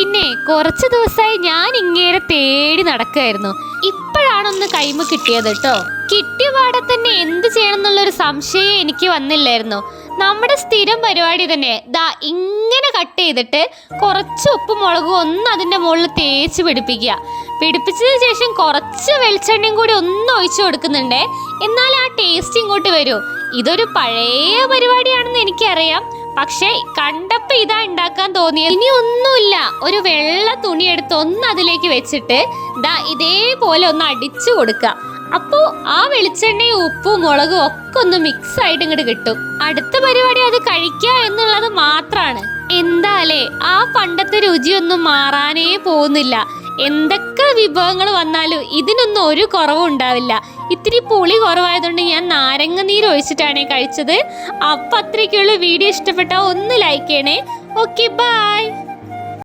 പിന്നെ കുറച്ച് ദിവസമായി ഞാൻ ഇങ്ങേരെ തേടി നടക്കായിരുന്നു. ഇപ്പോഴാണൊന്ന് കൈമ കിട്ടിയത് കേട്ടോ. കിട്ടിയ പാടെ തന്നെ എന്ത് ചെയ്യണം എന്നുള്ളൊരു സംശയം എനിക്ക് വന്നില്ലായിരുന്നു. നമ്മുടെ സ്ഥിരം പരിപാടി തന്നെ ദാ ഇങ്ങനെ കട്ട് ചെയ്തിട്ട് കുറച്ച് ഉപ്പും മുളകും ഒന്ന് അതിൻ്റെ മുകളിൽ തേച്ച് പിടിപ്പിക്കുക. പിടിപ്പിച്ചതിന് ശേഷം കുറച്ച് വെളിച്ചെണ്ണയും കൂടി ഒന്ന് ഒഴിച്ചു കൊടുക്കുന്നുണ്ടേ, എന്നാൽ ആ ടേസ്റ്റ് ഇങ്ങോട്ട് വരൂ. ഇതൊരു പഴയ പരിപാടിയാണെന്ന് എനിക്കറിയാം, പക്ഷെ കണ്ടപ്പോൾ ഇതാ ഉണ്ടാക്കാൻ തോന്നിയത്. ഇനി ഒന്നുമില്ല, ഒരു വെള്ള തുണി എടുത്ത് ഒന്ന് അതിലേക്ക് വെച്ചിട്ട് ദാ ഇതേപോലെ ഒന്ന് അടിച്ചു കൊടുക്കുക. അപ്പോൾ ആ വെളിച്ചെണ്ണയും ഉപ്പും മുളകും ഒക്കെ ഒന്ന് മിക്സ് ആയിട്ട് ഇങ്ങോട്ട് കിട്ടും. അടുത്ത പരിപാടി അത് കഴിക്കുക എന്നുള്ളത് മാത്രമാണ്. എന്താലേ ആ പണ്ടത്തെ രുചിയൊന്നും മാറാനേ പോകുന്നില്ല. എന്തൊക്കെ വിഭവങ്ങൾ വന്നാലും ഇതിനൊന്നും ഒരു കുറവും ഉണ്ടാവില്ല. ഇത്തിരി പുളി കുറവായതുകൊണ്ട് ഞാൻ നാരങ്ങ നീര് ഒഴിച്ചിട്ടാണ് കഴിച്ചത്. അപ്പം അത്രയ്ക്കുള്ള വീഡിയോ ഇഷ്ടപ്പെട്ടാൽ ഒന്ന് ലൈക്ക് ചെയ്യണേ. Okay, by.